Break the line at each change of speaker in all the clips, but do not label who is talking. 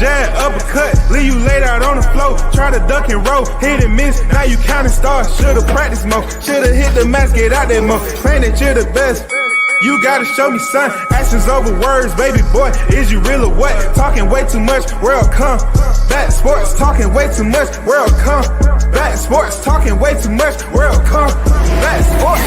jab, uppercut, leave you laid out on the floor. Try to duck and roll, hit and miss, now you counting stars. Should've practiced more, should've hit the mask, get out there more. Claim that you're the best. You gotta show me, son. Actions over words, baby boy. Is you real or what? Talking way too much, world come. Back sports, talking way too much, world come. Back sports, talking way too much, world come. Back sports,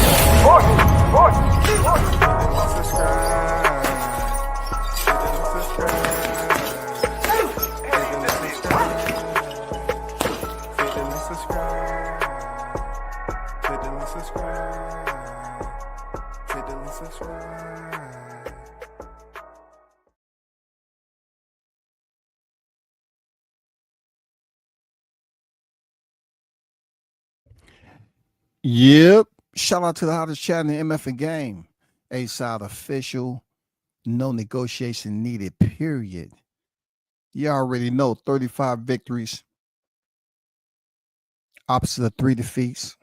Yep. Shout out to the hottest chat in the MF game. A-Side official. No negotiation needed, period. You already know 35 victories. Opposite of 3 defeats.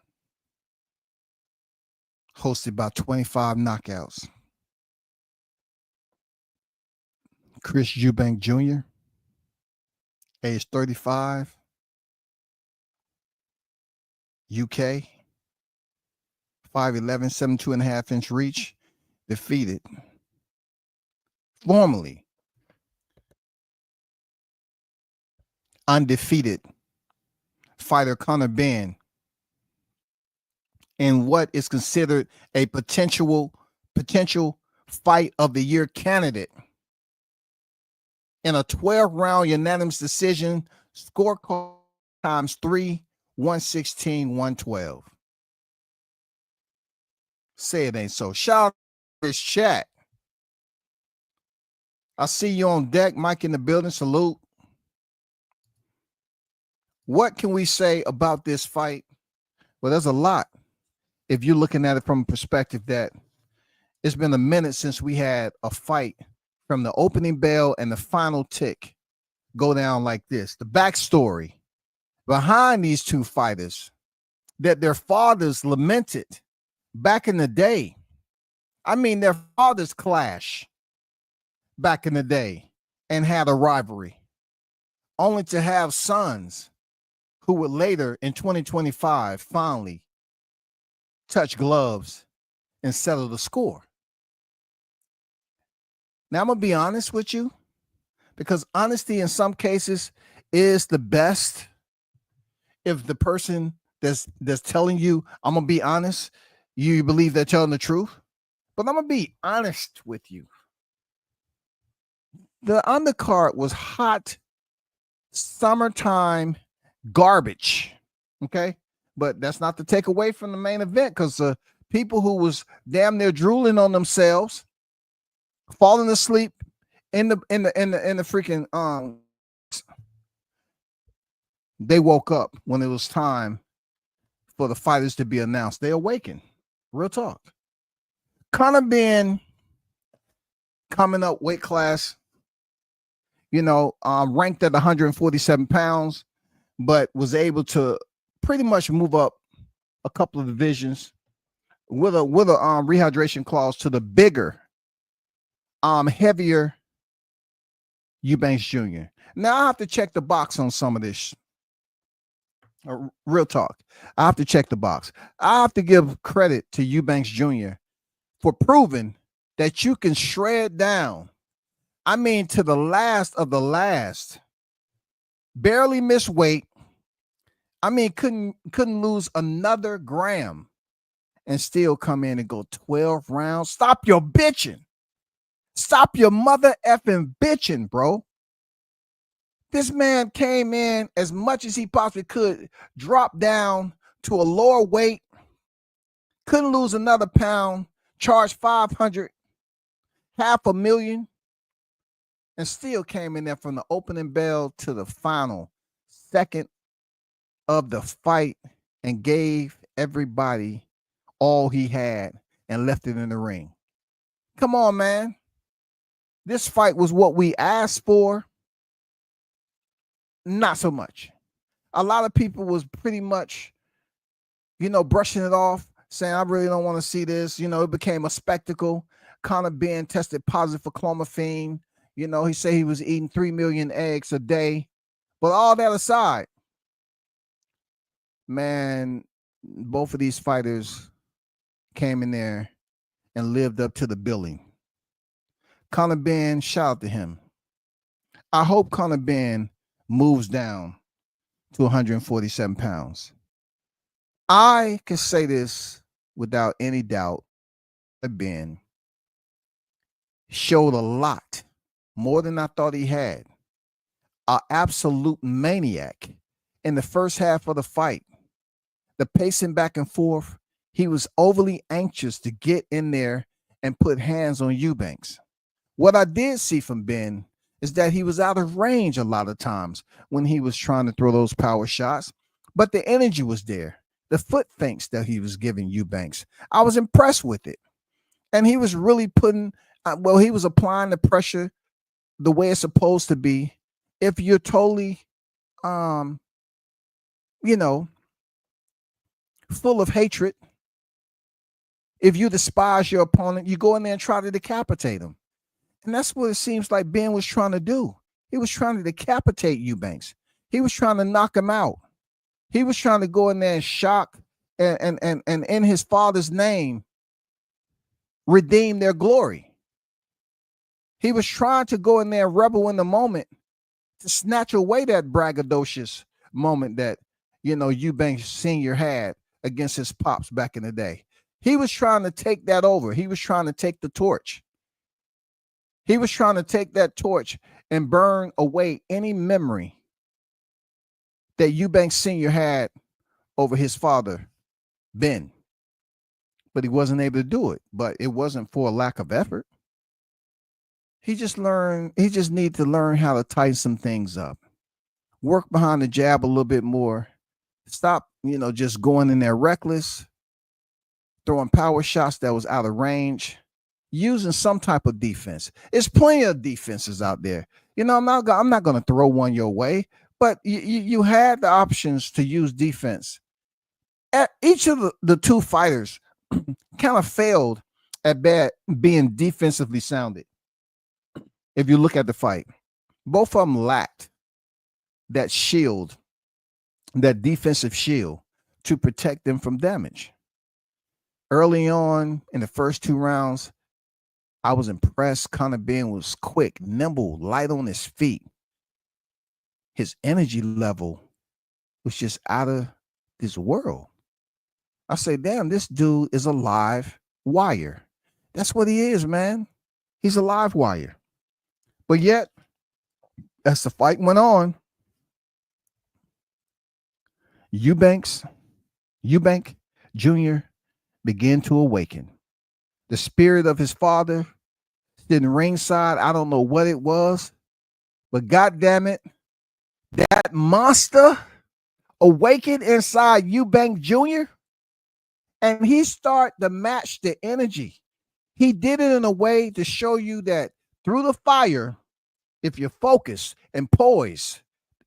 Hosted by 25 knockouts. Chris Eubank Jr., age 35. UK. 5'11", 72.5-inch reach, defeated. Formerly undefeated fighter Conor Benn in what is considered a potential fight of the year candidate in a 12-round unanimous decision, scorecard times 3, 116-112. Say it ain't so. Shout out to this chat. I see you on deck, Mike in the building. Salute. What can we say about this fight? Well, there's a lot. If you're looking at it from a perspective that it's been a minute since we had a fight from the opening bell and the final tick go down like this. The backstory behind these two fighters that their fathers lamented back in the day. I mean, their fathers clash back in the day and had a rivalry, only to have sons who would later in 2025 finally touch gloves and settle the score. Now, I'm going to be honest with you, because honesty in some cases is the best. If the person that's telling you, I'm going to be honest, you believe they're telling the truth. But I'm going to be honest with you. The undercard was hot summertime garbage. Okay? But that's not to take away from the main event, because people who was damn near drooling on themselves, falling asleep in the freaking they woke up when it was time for the fighters to be announced. They awakened. Real talk. Conor Benn coming up weight class, ranked at 147 pounds, but was able to pretty much move up a couple of divisions with a rehydration clause to the bigger, heavier Eubank Jr. Now I have to check the box on some of this. Real talk. I have to check the box. I have to give credit to Eubank Jr. for proving that you can shred down. I mean, to the last of the last. Barely miss weight. I mean, couldn't lose another gram and still come in and go 12 rounds. Stop your bitching. Stop your mother effing bitching, bro. This man came in as much as he possibly could, dropped down to a lower weight, couldn't lose another pound, charged $500, $500,000, and still came in there from the opening bell to the final second of the fight and gave everybody all he had and left it in the ring. Come on, man. This fight was what we asked for. Not so much. A lot of people was pretty much, brushing it off, saying, I really don't want to see this. It became a spectacle. Conor Benn tested positive for clomiphene. You know, he said he was eating 3 million eggs a day. But all that aside, man, both of these fighters came in there and lived up to the billing. Conor Benn, shout out to him. I hope Conor Benn moves down to 147 pounds. I can say this without any doubt. Ben showed a lot, more than I thought he had. An absolute maniac in the first half of the fight. The pacing back and forth, he was overly anxious to get in there and put hands on Eubanks. What I did see from Ben is that he was out of range a lot of times when he was trying to throw those power shots, but the energy was there. The foot feints that he was giving Eubanks, I was impressed with it. And he was really putting, he was applying the pressure the way it's supposed to be. If you're totally, full of hatred, if you despise your opponent, you go in there and try to decapitate him. And that's what it seems like Ben was trying to do. He was trying to decapitate Eubanks. He was trying to knock him out. He was trying to go in there and shock and in his father's name, redeem their glory. He was trying to go in there and rebel in the moment to snatch away that braggadocious moment that, Eubanks Sr. had against his pops back in the day. He was trying to take that over. He was trying to take the torch. He was trying to take that torch and burn away any memory that Eubanks Sr. had over his father, Ben. But he wasn't able to do it. But it wasn't for a lack of effort. He just needed to learn how to tighten some things up. Work behind the jab a little bit more. Stop, just going in there reckless, throwing power shots that was out of range, using some type of defense. There's plenty of defenses out there. I'm not going to throw one your way, but you had the options to use defense. Each of the two fighters kind of failed at being defensively sounded. If you look at the fight, both of them lacked that shield, that defensive shield to protect them from damage. Early on in the first 2 rounds, I was impressed. Conor Benn was quick, nimble, light on his feet. His energy level was just out of this world. I say, damn, this dude is a live wire. That's what he is, man. He's a live wire. But yet, as the fight went on, Eubank Jr. began to awaken. The spirit of his father sitting ringside. I don't know what it was, but goddamn it, that monster awakened inside Eubank Jr. and he started to match the energy. He did it in a way to show you that through the fire, if you're focused and poised,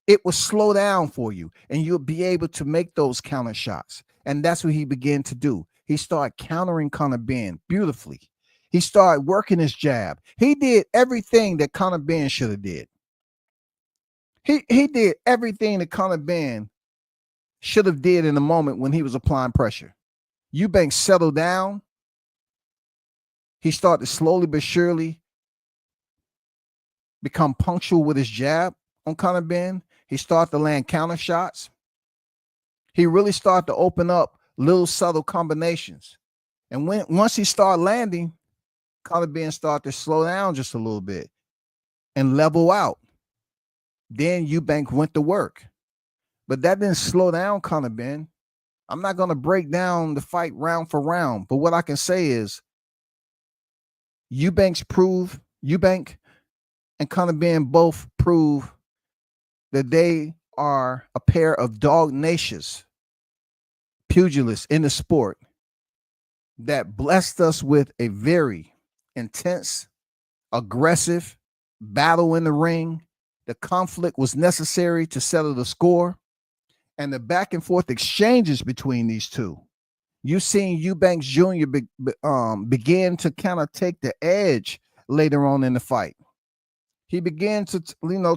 it will slow down for you and you'll be able to make those counter shots. And that's what he began to do. He started countering Conor Benn beautifully. He started working his jab. He did everything that Conor Benn should have did. He did everything that Conor Benn should have did in the moment when he was applying pressure. Eubank settled down. He started slowly but surely become punctual with his jab on Conor Benn. He started to land counter shots. He really started to open up little subtle combinations. And once he started landing, Conor Benn started to slow down just a little bit and level out. Then Eubank went to work. But that didn't slow down Conor Benn. I'm not going to break down the fight round for round. But what I can say is Eubank and Conor Benn both prove that they are a pair of dog-nacious pugilists in the sport that blessed us with a very intense, aggressive battle in the ring. The conflict was necessary to settle the score, and the back and forth exchanges between these two. You've seen Eubank Jr. Begin to kind of take the edge later on in the fight. He began to,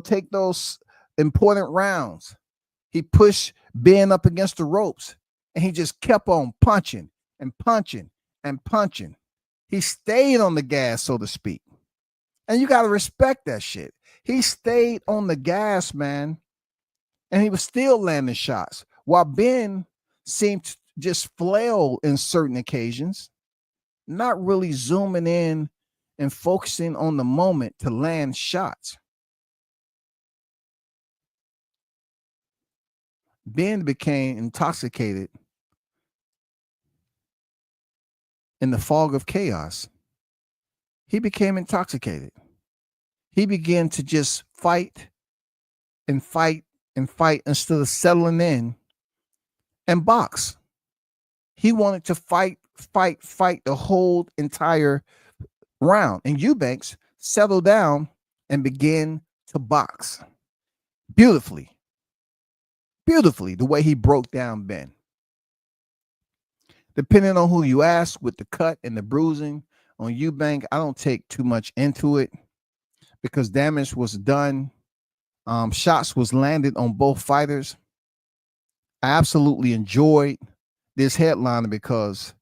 take those important rounds. He pushed Ben up against the ropes, and he just kept on punching and punching and punching. He stayed on the gas, so to speak. And you got to respect that shit. He stayed on the gas, man, and he was still landing shots while Ben seemed to just flail in certain occasions, not really zooming in and focusing on the moment to land shots. Ben became intoxicated in the fog of chaos. He became intoxicated. He began to just fight and fight and fight instead of settling in and box. He wanted to fight the whole entire round. And Eubanks settled down and began to box beautifully. Beautifully, the way he broke down Ben. Depending on who you ask, with the cut and the bruising on Eubank, I don't take too much into it because damage was done. Shots was landed on both fighters. I absolutely enjoyed this headliner because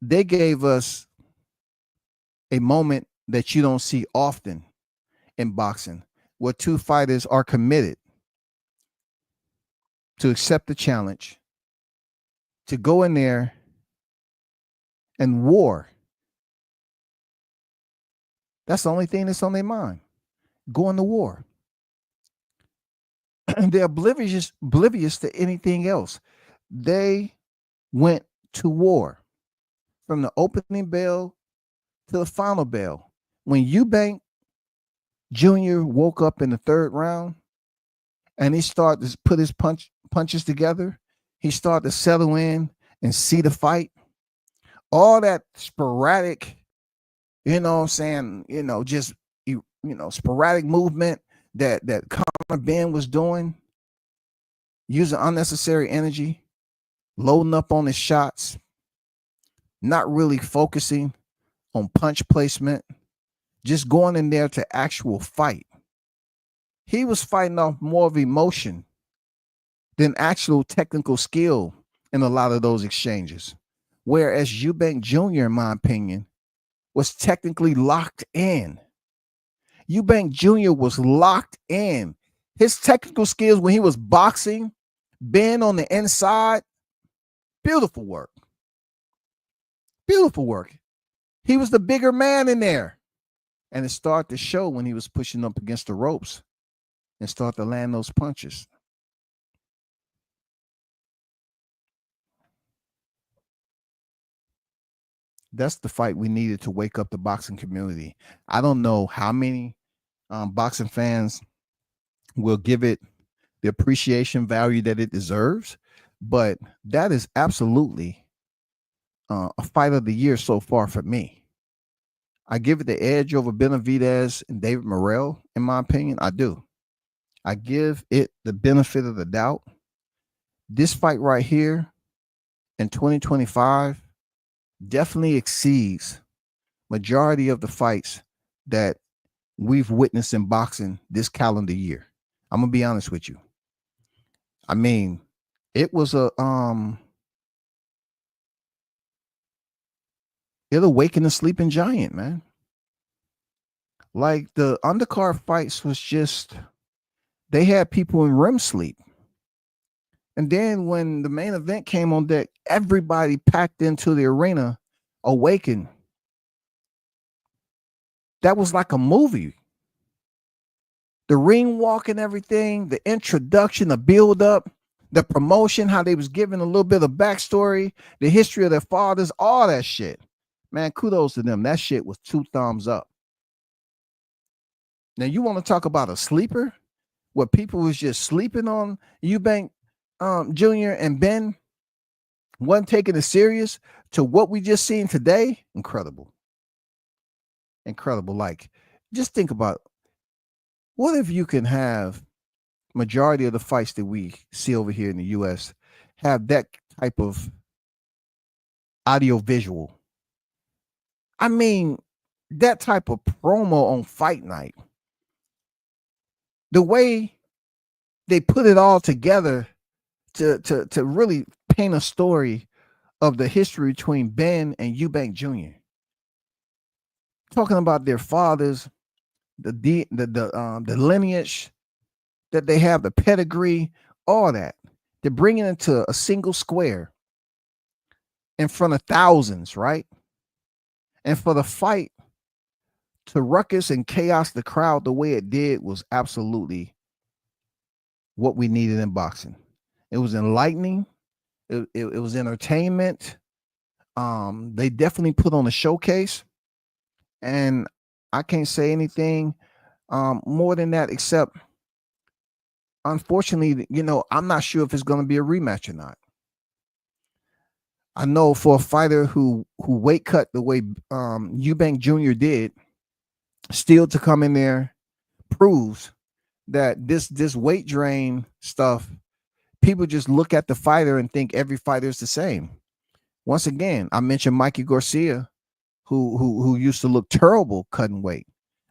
they gave us a moment that you don't see often in boxing, where two fighters are committed to accept the challenge, to go in there and war. That's the only thing that's on their mind. Going to war. And they're oblivious to anything else. They went to war from the opening bell to the final bell. When Eubank Jr. woke up in the third round and he started to put his punches together, he started to settle in and see the fight. All that sporadic, just sporadic movement that Conor Benn was doing, using unnecessary energy, loading up on his shots, not really focusing on punch placement, just going in there to actual fight. He was fighting off more of emotion than actual technical skill in a lot of those exchanges. Whereas Eubank Jr., in my opinion, was technically locked in. Eubank Jr. was locked in. His technical skills when he was boxing, Ben on the inside, beautiful work. Beautiful work. He was the bigger man in there. And it started to show when he was pushing up against the ropes and started to land those punches. That's the fight we needed to wake up the boxing community. I don't know how many boxing fans will give it the appreciation value that it deserves, but that is absolutely a fight of the year so far for me. I give it the edge over Benavidez and David Morrell, in my opinion. I do. I give it the benefit of the doubt. This fight right here in 2025 definitely exceeds majority of the fights that we've witnessed in boxing this calendar year. I'm gonna be honest with you. I mean, it was it awakened a sleeping giant, man. Like the undercard fights was just, they had people in REM sleep. And then when the main event came on deck, everybody packed into the arena, awakened. That was like a movie. The ring walk and everything, the introduction, the build up, the promotion, how they was giving a little bit of backstory, the history of their fathers, all that shit. Man, kudos to them. That shit was 2 thumbs up. Now you want to talk about a sleeper where people was just sleeping on Eubank Jr. and Ben, wasn't taking it serious, to what we just seen today? Incredible. Incredible. Like, just think about, what if you can have majority of the fights that we see over here in the US have that type of audio visual? I mean, that type of promo on fight night, the way they put it all together to really paint a story of the history between Ben and Eubank Jr., talking about their fathers, the lineage that they have, the pedigree, all that. They're bringing it into a single square in front of thousands, right? And for the fight to ruckus and chaos the crowd the way it did was absolutely what we needed in boxing. It was enlightening. It was entertainment. They definitely put on a showcase, and I can't say anything more than that, except unfortunately, I'm not sure if it's going to be a rematch or not. I know for a fighter who weight cut the way Eubank Jr. did, still to come in there proves that this weight drain stuff, people just look at the fighter and think every fighter is the same. Once again, I mentioned Mikey Garcia, who used to look terrible cutting weight.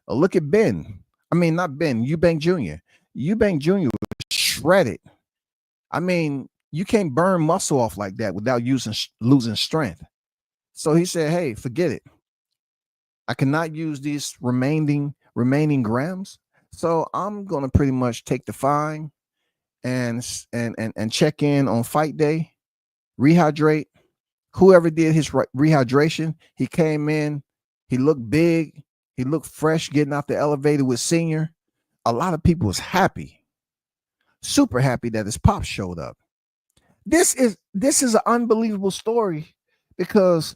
Look at Ben. I mean, not Ben, Eubank Jr. Eubank Jr. was shredded. I mean, you can't burn muscle off like that without losing strength. So he said, "Hey, forget it. I cannot use these remaining grams. So I'm gonna pretty much take the fine and check in on fight day, rehydrate. Whoever did his rehydration, he came in, he looked big, he looked fresh, getting out the elevator with Senior. A lot of people was happy, super happy that his pop showed up. This is an unbelievable story because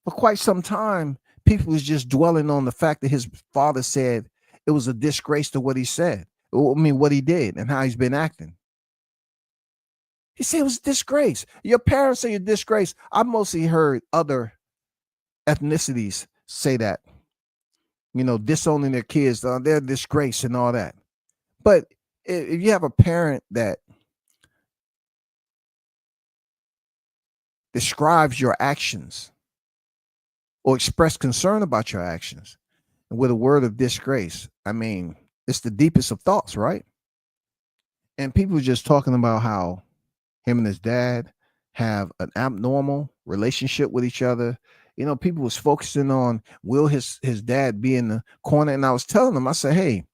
for quite some time, people was just dwelling on the fact that his father said it was a disgrace to what he said. I mean, what he did and how he's been acting. He said it was a disgrace. Your parents say a disgrace. I mostly heard other ethnicities say that, disowning their kids, they're a disgrace and all that. But if you have a parent that describes your actions or express concern about your actions with a word of disgrace, I mean, it's the deepest of thoughts, right? And people are just talking about how him and his dad have an abnormal relationship with each other. People was focusing on, will his dad be in the corner? And I was telling them, I said, hey,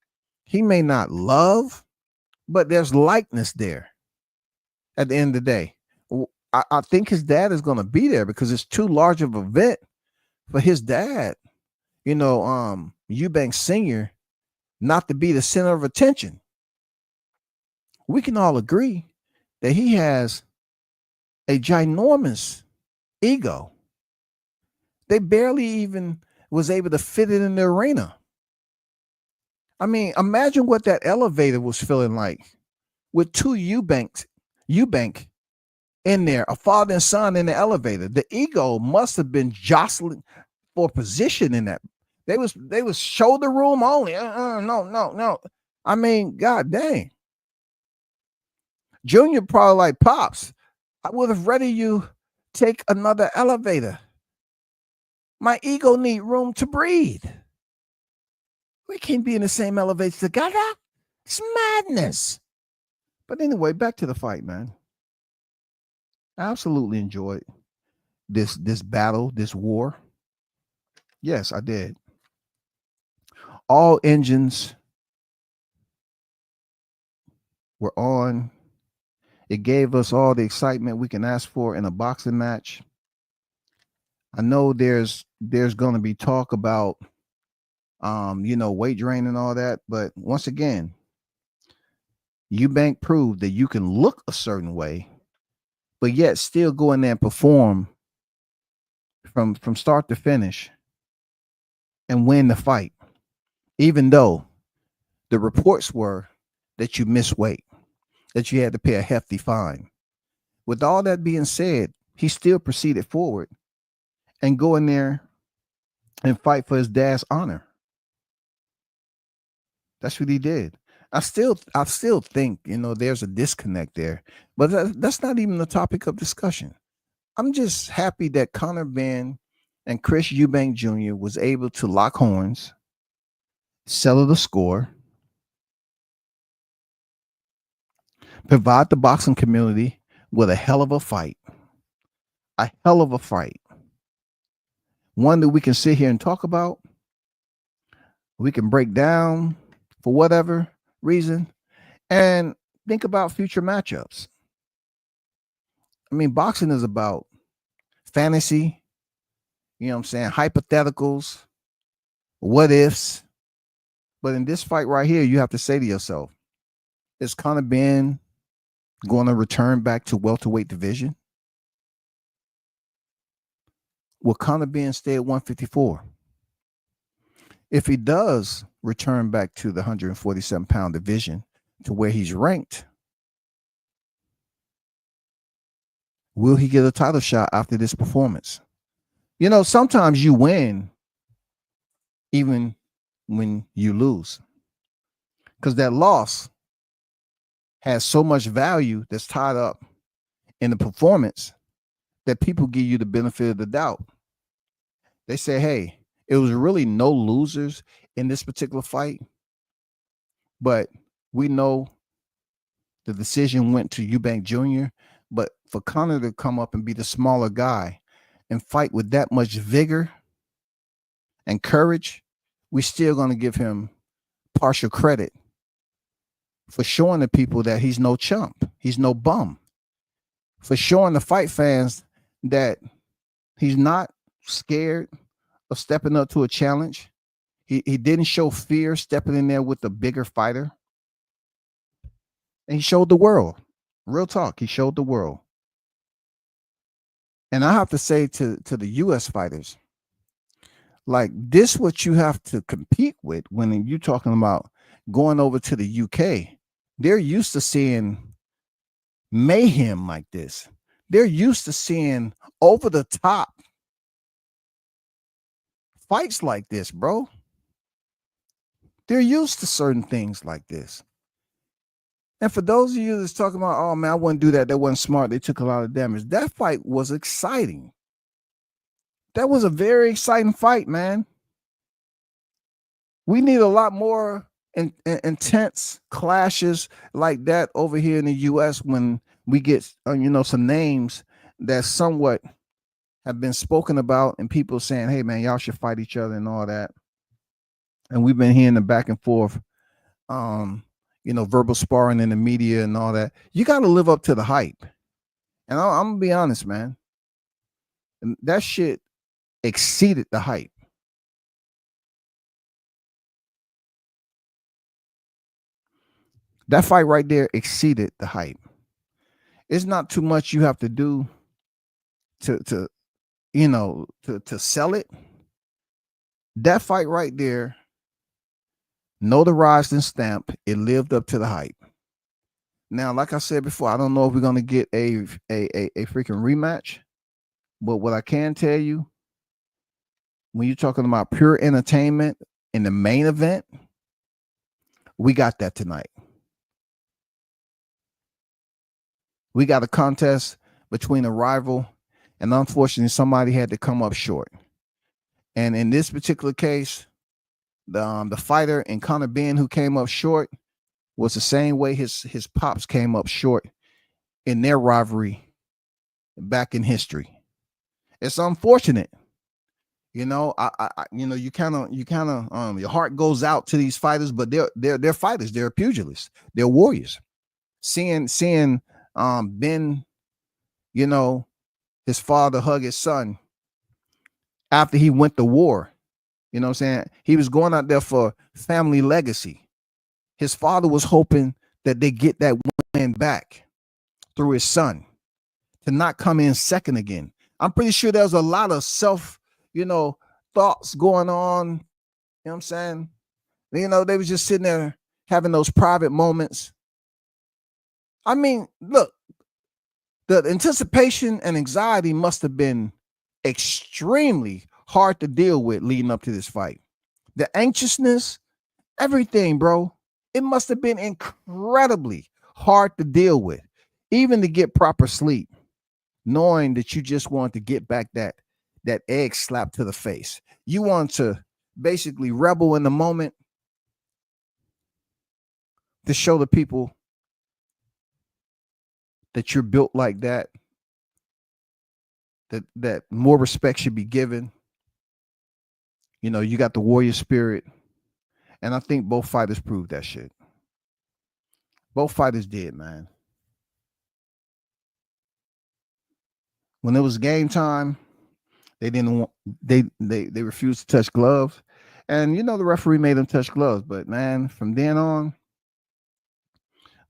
he may not love, but there's likeness there at the end of the day. I think his dad is going to be there because it's too large of an event for his dad, Eubank Sr., not to be the center of attention. We can all agree that he has a ginormous ego. They barely even was able to fit it in the arena. I mean, imagine what that elevator was feeling like with two Eubank in there, a father and son in the elevator. The ego must have been jostling for position in that. They was shoulder room only. No. I mean, god dang. Junior probably like, Pops, I would have rather you take another elevator. My ego need room to breathe. We can't be in the same elevator together. It's madness. But anyway, back to the fight, man. I absolutely enjoyed this battle, this war. Yes, I did. All engines were on. It gave us all the excitement we can ask for in a boxing match. I know there's going to be talk about weight drain and all that, but once again, Eubank proved that you can look a certain way, but yet still go in there and perform from start to finish and win the fight, even though the reports were that you missed weight, that you had to pay a hefty fine. With all that being said, he still proceeded forward and go in there and fight for his dad's honor. That's what he did. I still think, there's a disconnect there, but that's not even the topic of discussion. I'm just happy that Conor Benn And Chris Eubank Jr. was able to lock horns, settle the score, provide the boxing community with a hell of a fight. A hell of a fight. One that we can sit here and talk about. We can break down for whatever reason and think about future matchups. I mean, boxing is about fantasy, you know what I'm saying, hypotheticals, what ifs. But in this fight right here, you have to say to yourself, is Conor Benn going to return back to welterweight division? Will Conor Benn stay at 154? If he does return back to the 147-pound division to where he's ranked, will he get a title shot after this performance? You know, sometimes you win even when you lose, because that loss has so much value that's tied up in the performance that people give you the benefit of the doubt. They say, hey, it was really no losers in this particular fight, but we know the decision went to Eubank Jr., but for Conor to come up and be the smaller guy and fight with that much vigor and courage, we're still going to give him partial credit for showing the people that he's no chump, he's no bum, for showing the fight fans that he's not scared of stepping up to a challenge. He didn't show fear stepping in there with a bigger fighter. And he showed the world. Real talk, he showed the world. And I have to say to the U.S. fighters, like, this what you have to compete with when you're talking about going over to the UK. They're used to seeing mayhem like this. They're used to seeing over the top fights like this, bro. They're used to certain things like this. And for those of you that's talking about, oh man, I wouldn't do that, that wasn't smart, they took a lot of damage, that fight was exciting. That was a very exciting fight, man. We need a lot more intense clashes like that over here in the U.S. when we get, some names that somewhat have been spoken about and people saying, hey, man, y'all should fight each other and all that. And we've been hearing the back and forth, verbal sparring in the media and all that. You got to live up to the hype. And I'm going to be honest, man. That shit exceeded the hype. That fight right there exceeded the hype. It's not too much you have to do to sell it. That fight right there, notarized and stamped, it lived up to the hype. Now, like I said before, I don't know if we're gonna get a freaking rematch, but what I can tell you, when you're talking about pure entertainment in the main event, we got that tonight. We got a contest between a rival, and unfortunately, somebody had to come up short. And in this particular case, the fighter in Conor Benn who came up short was the same way his pops came up short in their rivalry back in history. It's unfortunate, you kind of your heart goes out to these fighters, but they're fighters, they're pugilists, they're warriors. Seeing Benn, his father hug his son after he went to war. You know what I'm saying? He was going out there for family legacy. His father was hoping that they get that win back through his son to not come in second again. I'm pretty sure there was a lot of self, thoughts going on. You know what I'm saying? They was just sitting there having those private moments. I mean, look, the anticipation and anxiety must have been extremely hard to deal with leading up to this fight. The anxiousness, everything, bro. It must have been incredibly hard to deal with, even to get proper sleep, knowing that you just want to get back that that egg slap to the face. You want to basically rebel in the moment to show the people that you're built like that, that more respect should be given. You know, you got the warrior spirit. And I think both fighters proved that shit. Both fighters did, man. When it was game time, they didn't want they refused to touch gloves. And you know the referee made them touch gloves, but man, from then on,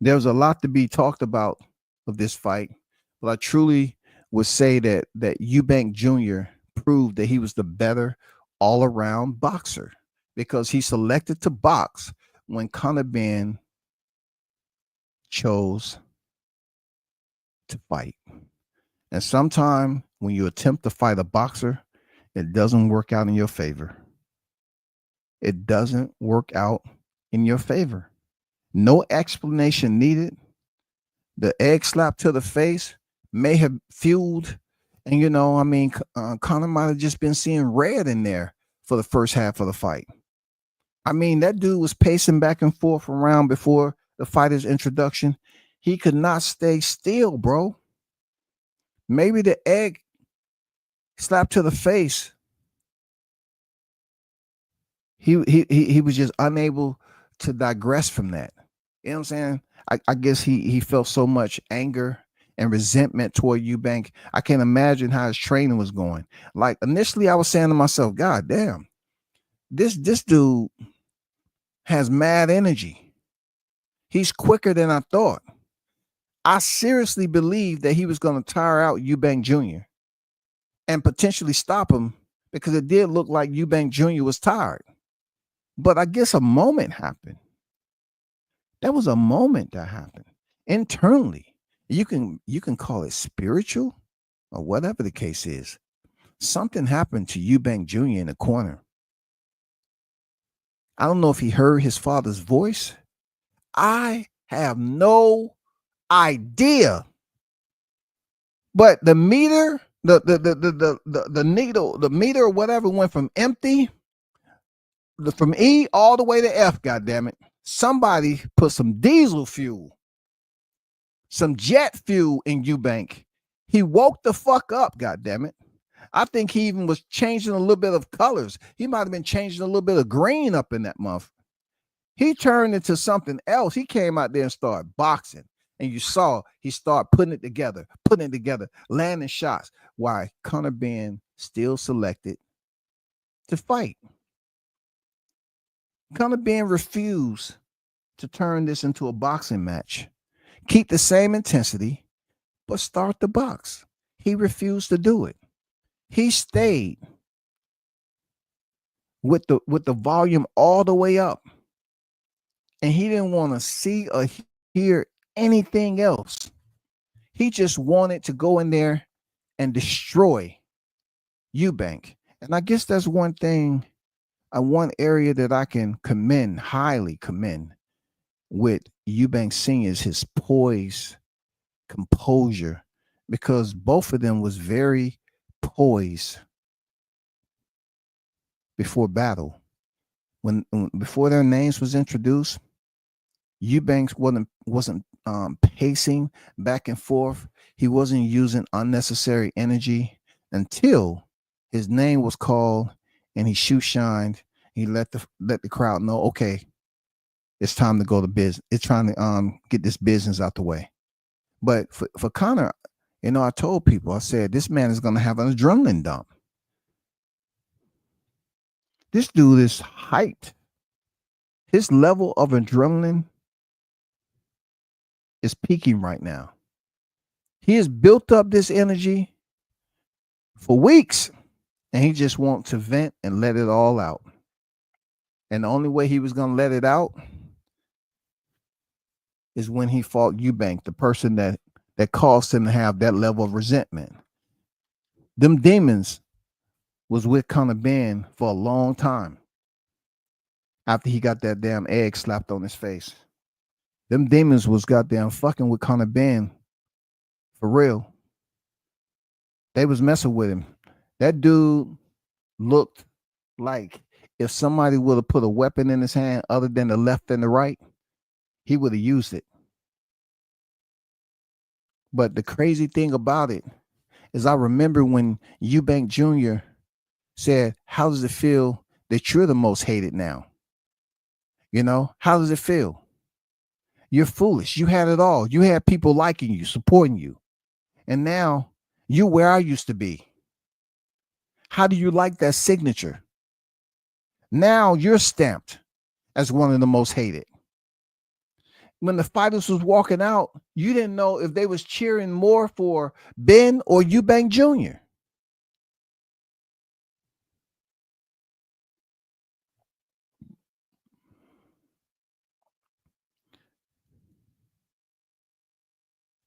there was a lot to be talked about of this fight. But I truly would say that Eubank Jr. proved that he was the better all-around boxer because he selected to box when Conor Benn chose to fight. And sometimes when you attempt to fight a boxer, it doesn't work out in your favor. It doesn't work out in your favor. No explanation needed. The egg slap to the face may have fueled, and you know, I mean, Conor might have just been seeing red in there for the first half of the fight. I mean, that dude was pacing back and forth around before the fighter's introduction. He could not stay still, bro. Maybe the egg slap to the face. He was just unable to digress from that. You know what I'm saying? I guess he felt so much anger and resentment toward Eubank. I can't imagine how his training was going. Like initially, I was saying to myself, God damn, this dude has mad energy. He's quicker than I thought. I seriously believed that he was going to tire out Eubank Jr. and potentially stop him because it did look like Eubank Jr. was tired. But I guess a moment happened. That was a moment that happened internally. You can call it spiritual or whatever the case is. Something happened to Eubank Jr. in the corner. I don't know if he heard his father's voice. I have no idea. But the meter, the needle, the meter or whatever went from empty, from E all the way to F, goddammit. Somebody put some diesel fuel, some jet fuel in Eubank. He woke the fuck up, goddammit. I think he even was changing a little bit of colors. He might have been changing a little bit of green up in that month. He turned into something else. He came out there and started boxing. And you saw he started putting it together, landing shots. Why? Conor Benn still selected to fight. Conor Benn refused to turn this into a boxing match. Keep the same intensity, but start the box. He refused to do it. He stayed with the volume all the way up. And he didn't want to see or hear anything else. He just wanted to go in there and destroy Eubank. And I guess that's one thing, one area that I can highly commend with Eubank Sr. is his poise, composure, because both of them was very poised before battle. When before their names was introduced, Eubanks wasn't pacing back and forth. He wasn't using unnecessary energy until his name was called and he shoe shined. He let the crowd know, okay, it's time to go to business. It's trying to get this business out the way. But for Conor, you know, I told people, I said, this man is going to have an adrenaline dump. This dude is hyped. His level of adrenaline is peaking right now. He has built up this energy for weeks, and he just wants to vent and let it all out. And the only way he was going to let it out is when he fought Eubank, the person that caused him to have that level of resentment. Them demons was with Conor Benn for a long time after he got that damn egg slapped on his face. Them demons was goddamn fucking with Conor Benn for real. They was messing with him. That dude looked like if somebody would have put a weapon in his hand other than the left and the right, he would have used it. But the crazy thing about it is I remember when Eubank Jr. said, how does it feel that you're the most hated now? You know, how does it feel? You're foolish. You had it all. You had people liking you, supporting you. And now you're where I used to be. How do you like that signature? Now you're stamped as one of the most hated. When the fighters was walking out, you didn't know if they was cheering more for Benn or Eubank Jr.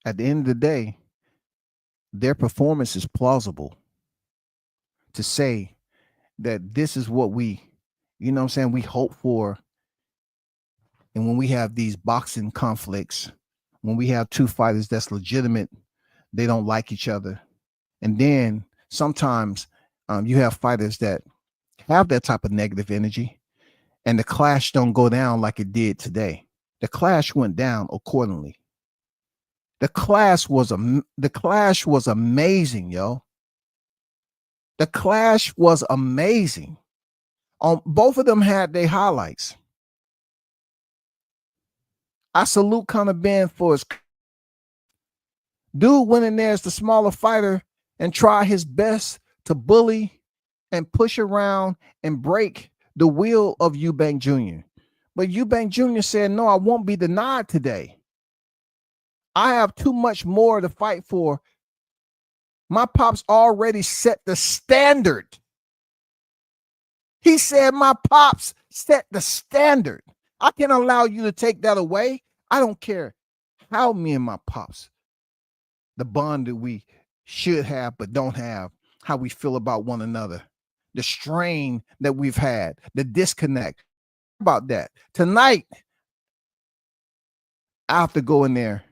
At the end of the day, their performance is plausible to say that this is what we, you know what I'm saying, we hope for. And when we have these boxing conflicts, when we have two fighters that's legitimate, they don't like each other. And then sometimes you have fighters that have that type of negative energy and the clash don't go down like it did today. The clash went down accordingly. The clash was amazing, yo. The clash was amazing. Both of them had their highlights. I salute Conor Benn for his dude went in there as the smaller fighter and try his best to bully and push around and break the will of Eubank Jr. But Eubank Jr. said, no, I won't be denied today. I have too much more to fight for. My pops already set the standard. He said, my pops set the standard. I can't allow you to take that away. I don't care how me and my pops, the bond that we should have but don't have, how we feel about one another, the strain that we've had, the disconnect. About that. Tonight, I have to go in there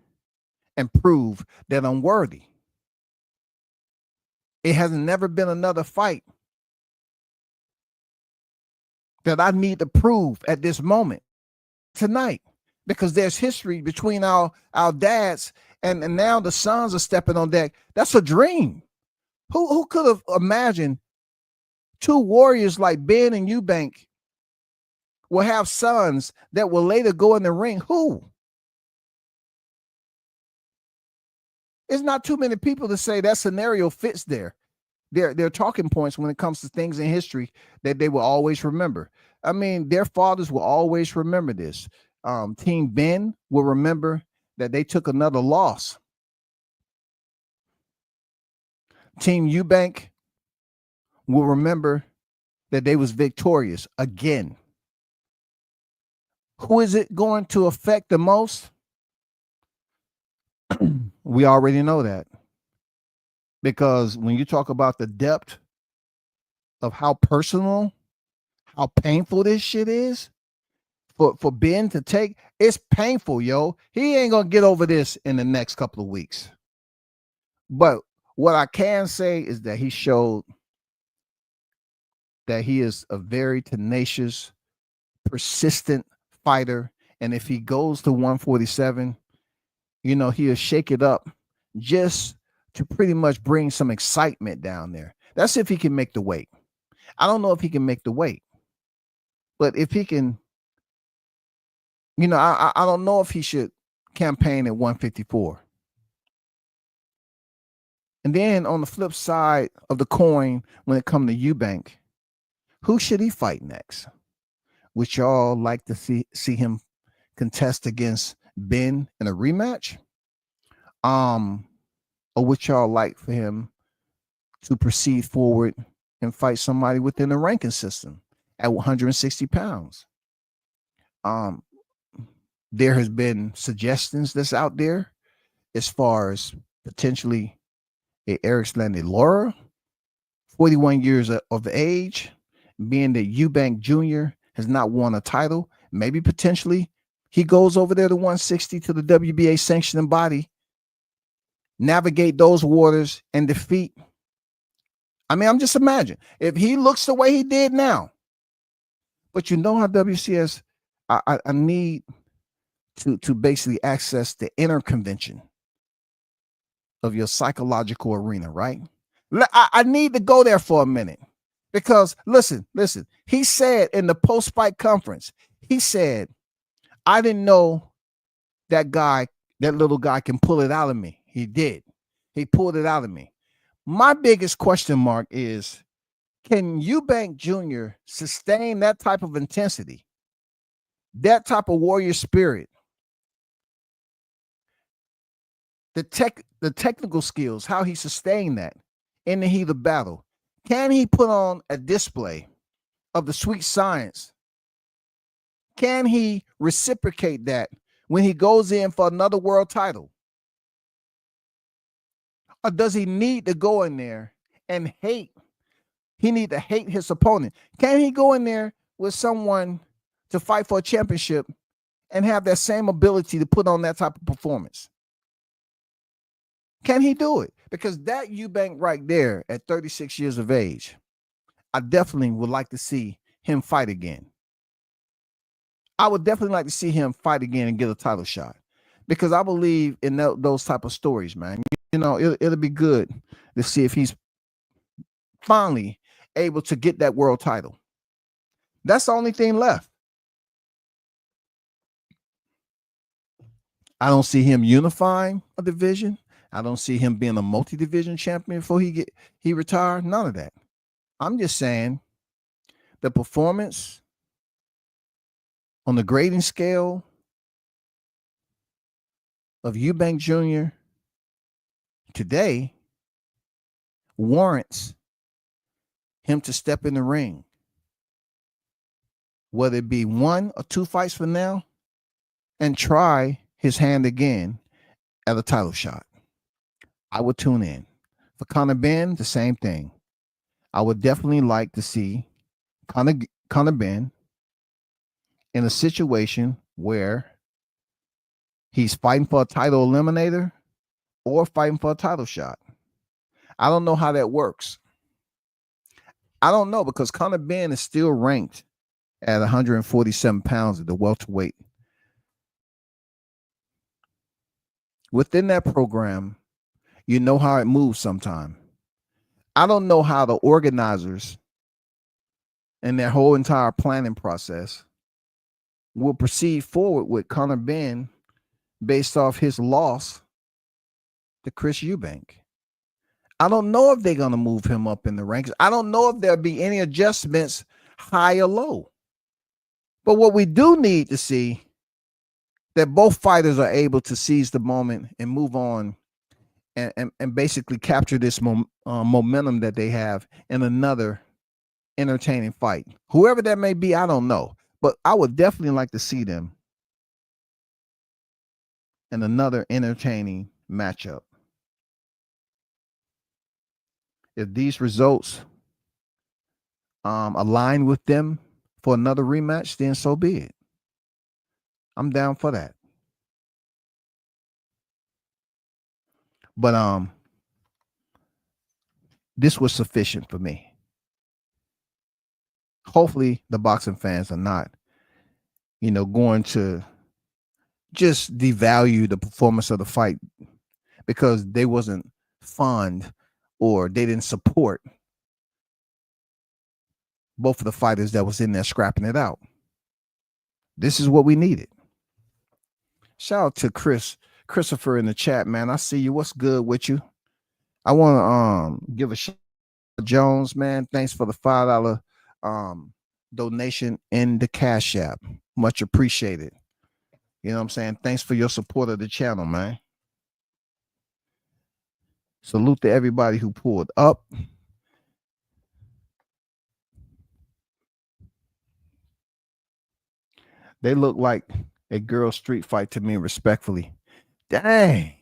and prove that I'm worthy. It has never been another fight that I need to prove at this moment tonight, because there's history between our dads and now the sons are stepping on deck. That's a dream. Who could have imagined two warriors like Benn and Eubank will have sons that will later go in the ring? Who? It's not too many people to say that scenario fits there. They're talking points when it comes to things in history that they will always remember. I mean, their fathers will always remember this. Team Benn will remember that they took another loss. Team Eubank will remember that they was victorious again. Who is it going to affect the most? We already know that. Because when you talk about the depth of how personal, how painful this shit is for Ben to take, it's painful, yo. He ain't gonna get over this in the next couple of weeks. But what I can say is that he showed that he is a very tenacious, persistent fighter. And if he goes to 147, you know, he'll shake it up just to pretty much bring some excitement down there. That's if he can make the weight. I don't know if he can make the weight, but if he can, you know, I don't know if he should campaign at 154. And then on the flip side of the coin, when it comes to Eubank, who should he fight next? Would y'all like to see him contest against Benn in a rematch? Or would y'all like for him to proceed forward and fight somebody within the ranking system at 160 pounds? There has been suggestions that's out there as far as potentially a Erislandy Laura, 41 years of age, being that Eubank Jr. has not won a title. Maybe potentially he goes over there to 160 to the WBA sanctioning body, navigate those waters and defeat I mean, I'm just imagining if he looks the way he did now. But you know how WCS, I need to basically access the inner convention of your psychological arena, right? I need to go there for a minute because listen. He said in the post-fight conference, he said, I didn't know that little guy can pull it out of me. He did. He pulled it out of me. My biggest question mark is, can Eubank Jr. sustain that type of intensity, that type of warrior spirit, the technical skills, how he sustained that in the heat of battle? Can he put on a display of the sweet science? Can he reciprocate that when he goes in for another world title? Or does he need to go in there and hate? He need to hate his opponent. Can he go in there with someone to fight for a championship and have that same ability to put on that type of performance? Can he do it? Because that Eubank right there at 36 years of age, I definitely would like to see him fight again. I would definitely like to see him fight again and get a title shot, because I believe in those type of stories, man. You know, it'll be good to see if he's finally able to get that world title. That's the only thing left. I don't see him unifying a division. I don't see him being a multi-division champion before he retired. None of that. I'm just saying the performance on the grading scale of Eubank Jr. today warrants him to step in the ring, whether it be 1 or 2 fights from now, and try his hand again at a title shot. I would tune in. For Conor Benn, the same thing. I would definitely like to see Conor Benn in a situation where he's fighting for a title eliminator or fighting for a title shot. I don't know how that works. I don't know, because Conor Benn is still ranked at 147 pounds at the welterweight. Within that program, you know how it moves sometime. I don't know how the organizers and their whole entire planning process will proceed forward with Conor Benn based off his loss to Chris Eubank. I don't know if they're going to move him up in the ranks. I don't know if there'll be any adjustments high or low. But what we do need to see, that both fighters are able to seize the moment and move on and basically capture this momentum that they have in another entertaining fight. Whoever that may be, I don't know. But I would definitely like to see them in another entertaining matchup. If these results align with them for another rematch, then so be it. I'm down for that. But this was sufficient for me. Hopefully the boxing fans are not, going to just devalue the performance of the fight because they wasn't fond or they didn't support both of the fighters that was in there scrapping it out. This is what we needed. Shout out to Christopher in the chat, man. I see you. What's good with you? I want to give a shout out to Jones, man. Thanks for the $5 donation in the Cash App. Much appreciated. You know what I'm saying? Thanks for your support of the channel, man. Salute to everybody who pulled up. They look like a girl street fight to me, respectfully. Dang.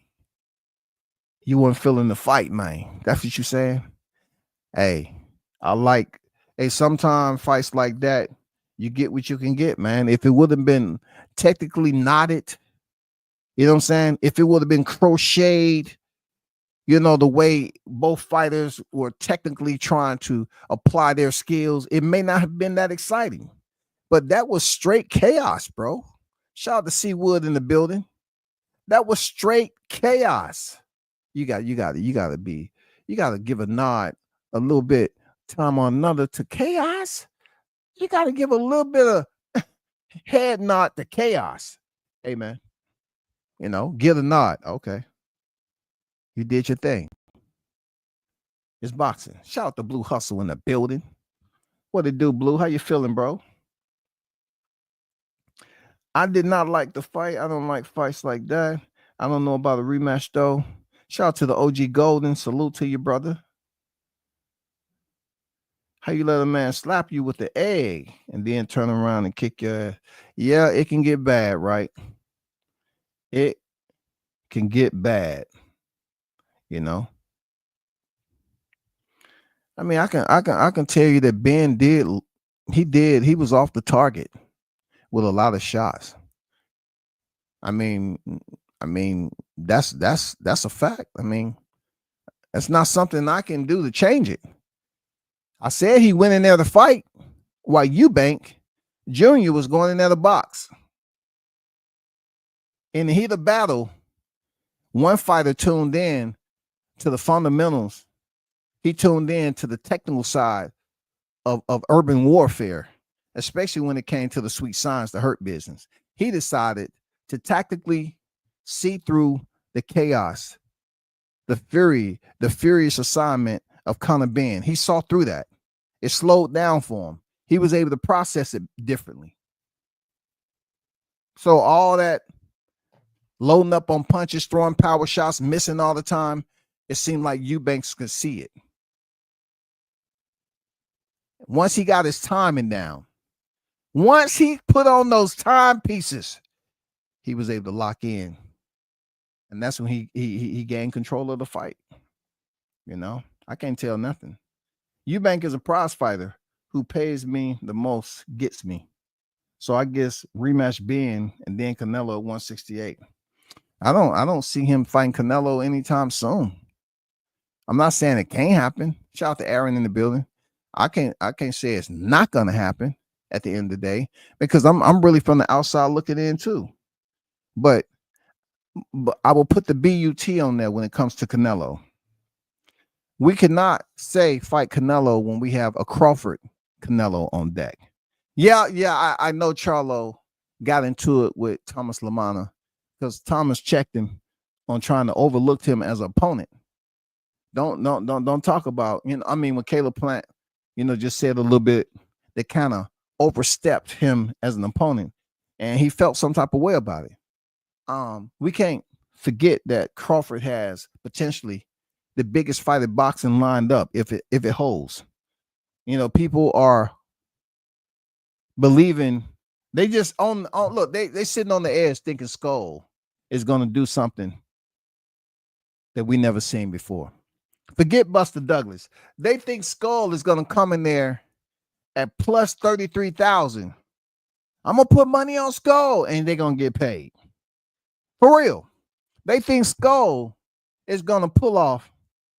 You weren't feeling the fight, man. That's what you saying? Hey, sometimes fights like that, you get what you can get, man. If it would have been technically knotted, you know what I'm saying? If it would have been crocheted, You know, the way both fighters were technically trying to apply their skills, it may not have been that exciting, but that was straight chaos, bro. Shout out to Seawood in the building. That was straight chaos. You got to give a nod a little bit time on another to chaos. You got to give a little bit of head nod to chaos. Hey man, you know, give a nod. Okay, you did your thing. It's boxing. Shout out to Blue Hustle in the building. What it do, Blue? How you feeling, bro? I did not like the fight. I don't like fights like that. I don't know about a rematch though. Shout out to the OG Golden. Salute to you, brother. How you let a man slap you with the egg and then turn around and kick your ass? Yeah, it can get bad, right? It can get bad, you know. I mean, I can tell you that Ben he was off the target with a lot of shots. I mean, that's a fact. I mean, that's not something I can do to change it. I said he went in there to fight while Eubank Jr. was going in there to box. In the heat of battle, one fighter tuned in to the fundamentals. He tuned in to the technical side of urban warfare, especially when it came to the sweet science, the hurt business. He decided to tactically see through the chaos, the fury, the furious assignment of Conor Benn. He saw through that. It slowed down for him. He was able to process it differently. So all that loading up on punches, throwing power shots, missing all the time, it seemed like Eubanks could see it. Once he got his timing down, once he put on those timepieces, he was able to lock in. And that's when he gained control of the fight. You know, I can't tell nothing. Eubank is a prize fighter who pays me the most, gets me. So I guess rematch Ben and then Canelo at 168. I don't see him fighting Canelo anytime soon. I'm not saying it can't happen. Shout out to Aaron in the building. I can't say it's not gonna happen at the end of the day because I'm really from the outside looking in too. But I will put the BUT on there when it comes to Canelo. We cannot say fight Canelo when we have a Crawford Canelo on deck. Yeah, I know Charlo got into it with Thomas Lamana because Thomas checked him on trying to overlook him as an opponent. Don't talk about, you know, I mean, when Caleb Plant, you know, just said a little bit that kind of overstepped him as an opponent and he felt some type of way about it. We can't forget that Crawford has potentially the biggest fight in boxing lined up if it holds. You know, people are believing they just on look, they sitting on the edge thinking Skull is going to do something that we never seen before. Forget Buster Douglas. They think Skull is going to come in there at plus 33,000. I'm going to put money on Skull and they're going to get paid. For real. They think Skull is going to pull off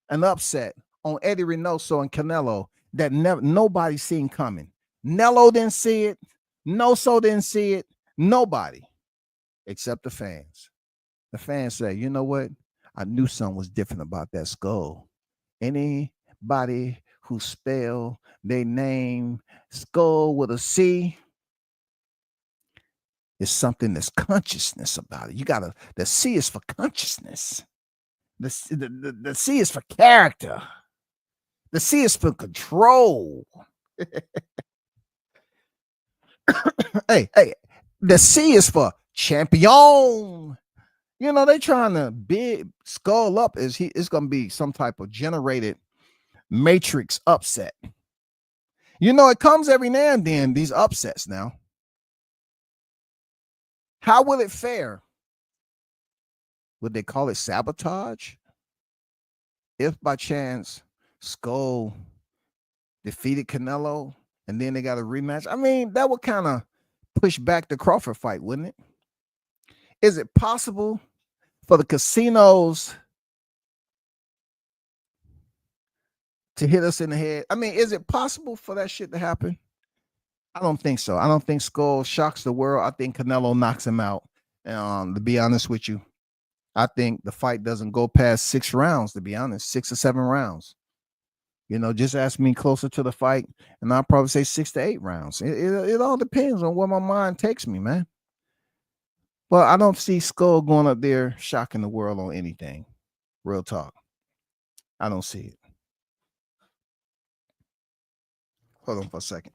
an upset on Eddie Reynoso and Canelo that nobody seen coming. Nello didn't see it. Noso didn't see it. Nobody except the fans. The fans say, you know what? I knew something was different about that Skull. Anybody who spell their name Skull with a C is something that's consciousness about it. The C is for consciousness. The C is for character. The C is for control. hey, the C is for champion. You know, they trying to big Skull up it's going to be some type of generated matrix upset. You know, it comes every now and then, these upsets now. How will it fare? Would they call it sabotage? If by chance Skull defeated Canelo and then they got a rematch, I mean, that would kind of push back the Crawford fight, wouldn't it? Is it possible for the casinos to hit us in the head. I mean, is it possible for that shit to happen? I don't think so. I don't think Skull shocks the world. I think Canelo knocks him out. To be honest with you, I think the fight doesn't go past 6 rounds, to be honest, 6 or 7 rounds. Just ask me closer to the fight, and I'll probably say 6 to 8 rounds. It all depends on where my mind takes me, man. But I don't see Skull going up there shocking the world on anything. Real talk. I don't see it. Hold on for a second.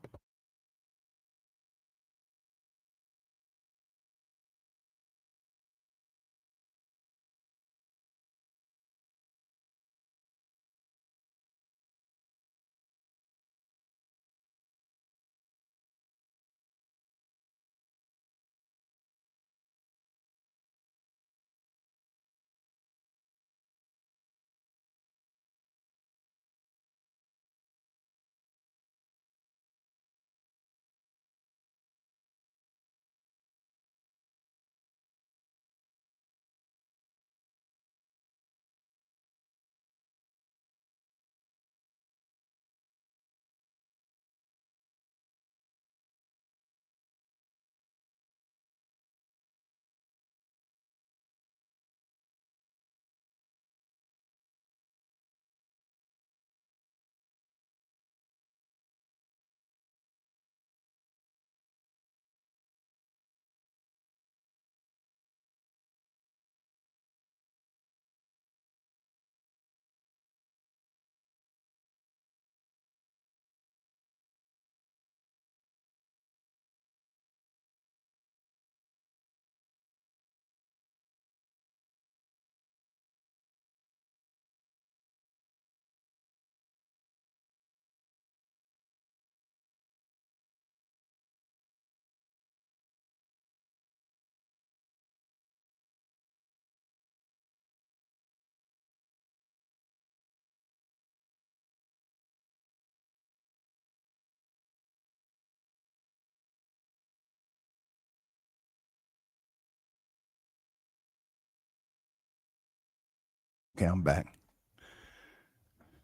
Okay, I'm back.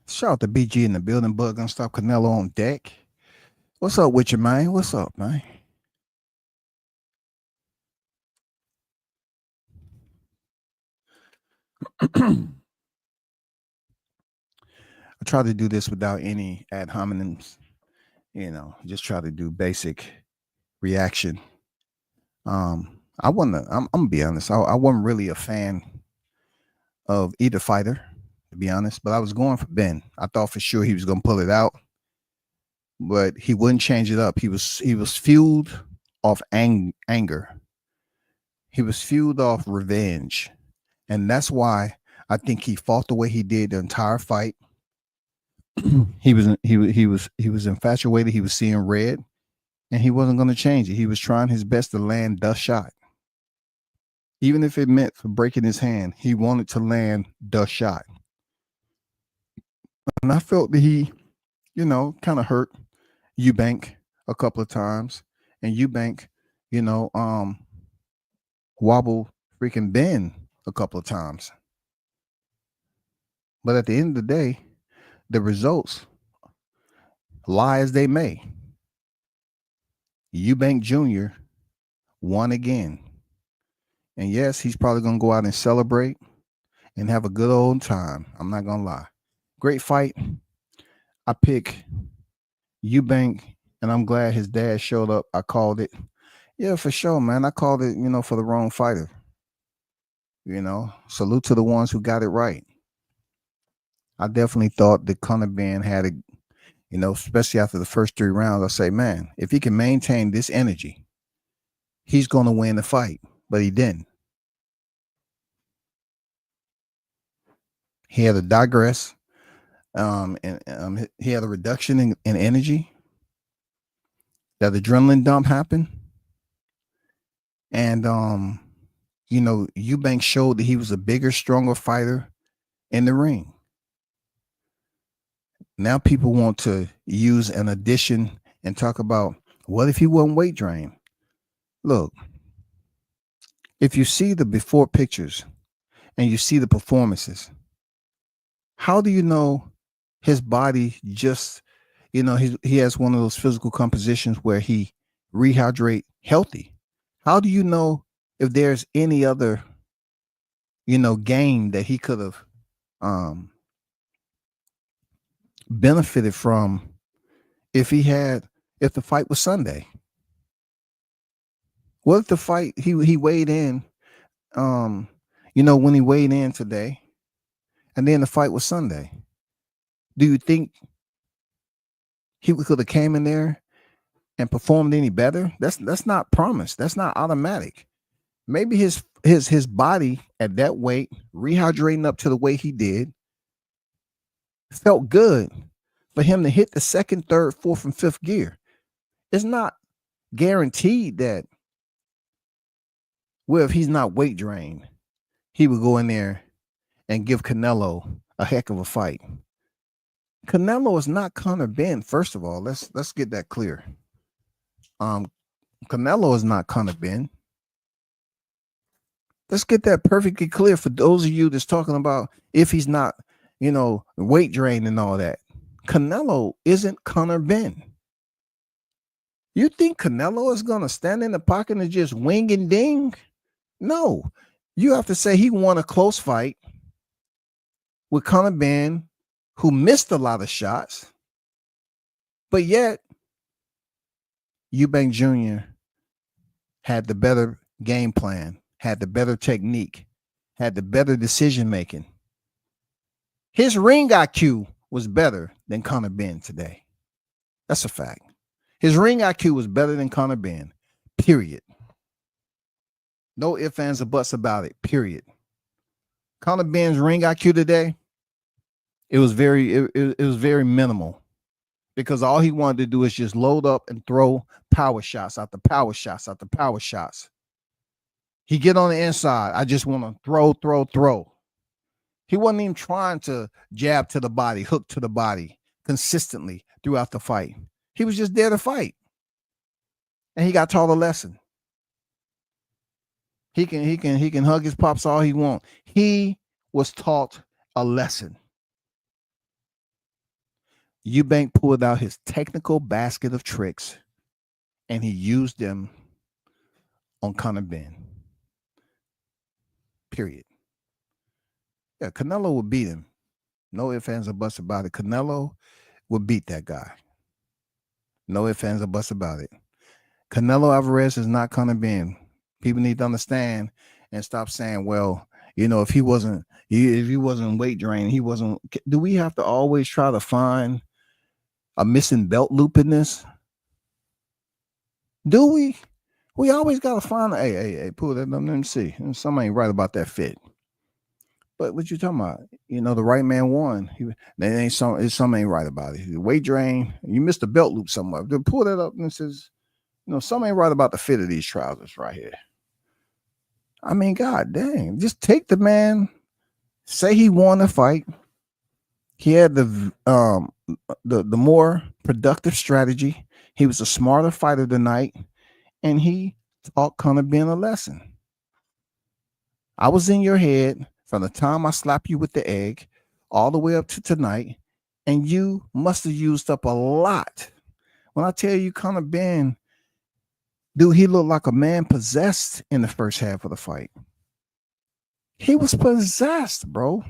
Shout out to BG in the building. Bug gonna stop Canelo on deck. What's up with you, man? What's up, man? I try to do this without any ad hominems. Just try to do basic reaction. I wasn't. I'm gonna be honest. I wasn't really a fan of either fighter, to be honest. But I was going for Benn. I thought for sure he was gonna pull it out, but he wouldn't change it up. He was fueled off anger. He was fueled off revenge, and that's why I think he fought the way he did the entire fight. he was infatuated. He was seeing red, and he wasn't going to change it. He was trying his best to land the shot, even if it meant for breaking his hand. He wanted to land the shot, and I felt that he, kind of hurt Eubank a couple of times, and Eubank, wobbled freaking Benn a couple of times. But at the end of the day, the results lie as they may. Eubank Jr. won again. And yes, he's probably going to go out and celebrate and have a good old time. I'm not going to lie. Great fight. I pick Eubank, and I'm glad his dad showed up. I called it. Yeah, for sure, man. I called it, for the wrong fighter. Salute to the ones who got it right. I definitely thought that Conor Benn had a, especially after the first 3 rounds, I say, man, if he can maintain this energy, he's going to win the fight. But he didn't. He had to digress. And he had a reduction in energy. That adrenaline dump happened. And, Eubank showed that he was a bigger, stronger fighter in the ring. Now people want to use an addition and talk about, what if he wasn't weight drained? Look, if you see the before pictures and you see the performances, how do you know his body just, he has one of those physical compositions where he rehydrate healthy. How do you know if there's any other, gain that he could have um benefited from if the fight was Sunday? What if the fight he weighed in, when he weighed in today, and then the fight was Sunday? Do you think he could have came in there and performed any better? That's not promised. That's not automatic. Maybe his body at that weight, rehydrating up to the way he did, felt good for him to hit the second, third, fourth, and fifth gear. It's not guaranteed that, well, if he's not weight drained, he would go in there and give Canelo a heck of a fight. Canelo is not Conor Benn. First of all, let's get that clear. Canelo is not Conor Benn. Let's get that perfectly clear for those of you that's talking about if he's not, weight drained and all that. Canelo isn't Conor Benn. You think Canelo is going to stand in the pocket and just wing and ding? No. You have to say he won a close fight with Conor Benn, who missed a lot of shots, but yet Eubank Jr. had the better game plan, had the better technique, had the better decision making. His ring IQ was better than Conor Benn today. That's a fact. His ring IQ was better than Conor Benn, period. No ifs, ands, or buts about it, period. Conor Benn's ring IQ today, it was very minimal, because all he wanted to do is just load up and throw power shots after power shots after power shots. He get on the inside. I just want to throw. He wasn't even trying to jab to the body, hook to the body consistently throughout the fight. He was just there to fight. And he got taught a lesson. He can hug his pops all he wants. He was taught a lesson. Eubank pulled out his technical basket of tricks, and he used them on Conor Benn. Period. Yeah, Canelo would beat him. No ifs, ands, or buts about it. Canelo would beat that guy. No ifs, ands, or buts about it. Canelo Alvarez is not Conor Benn. People need to understand and stop saying, well, if he wasn't weight drained, he wasn't. Do we have to always try to find a missing belt loop in this? Do we? We always got to find hey, pull that up. Let me see. Something ain't right about that fit. But what you talking about? The right man won. Something ain't right about it. Weight drain. You missed the belt loop somewhere. Then pull that up and it says, something ain't right about the fit of these trousers right here. I mean, God dang. Just take the man. Say he won the fight. He had the more productive strategy. He was a smarter fighter tonight, and he taught Conor Benn a lesson. I was in your head from the time I slapped you with the egg all the way up to tonight, and you must have used up a lot. When I tell you Conor Benn, dude, he looked like a man possessed in the first half of the fight. He was possessed, bro.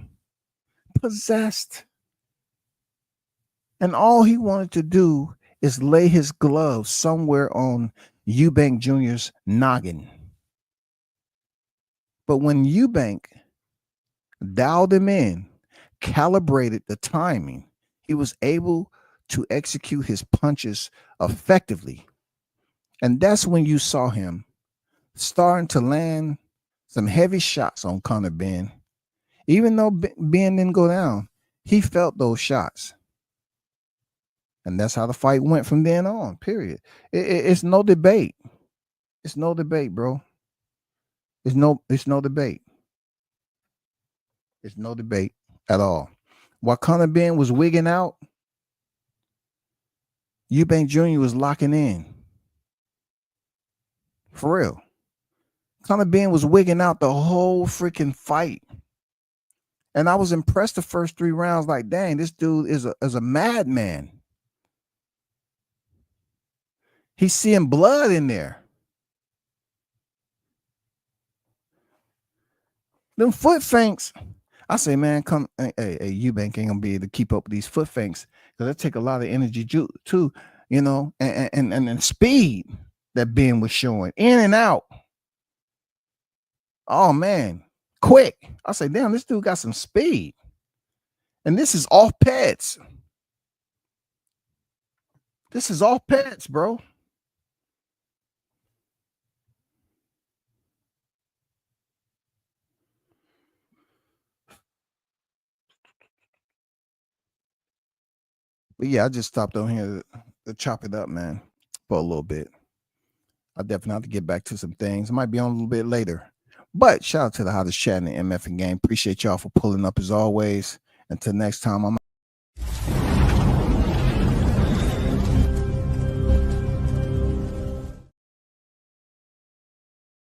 Possessed. And all he wanted to do is lay his gloves somewhere on Eubank Jr.'s noggin. But when Eubank dialed him in, calibrated the timing, he was able to execute his punches effectively. And that's when you saw him starting to land some heavy shots on Conor Benn. Even though Benn didn't go down, he felt those shots. And that's how the fight went from then on, period. It's no debate. It's no debate, bro. It's no debate. It's no debate at all. While Conor Benn was wigging out, Eubank Jr. was locking in. For real. Conor Benn was wigging out the whole freaking fight. And I was impressed the first 3 rounds. Like, dang, this dude is a madman. He's seeing blood in there. Them foot feints. I say, man, come, hey, Eubank ain't gonna be able to keep up with these foot feints because that take a lot of energy too, you know, and speed that Ben was showing in and out. Oh man, quick. I say, damn, this dude got some speed. And this is off pads. This is off pads, bro. But yeah, I just stopped on here to chop it up, man, for a little bit. I definitely have to get back to some things. It might be on a little bit later. But shout out to the hottest chat in the MF game. Appreciate y'all for pulling up as always. Until next time, I'm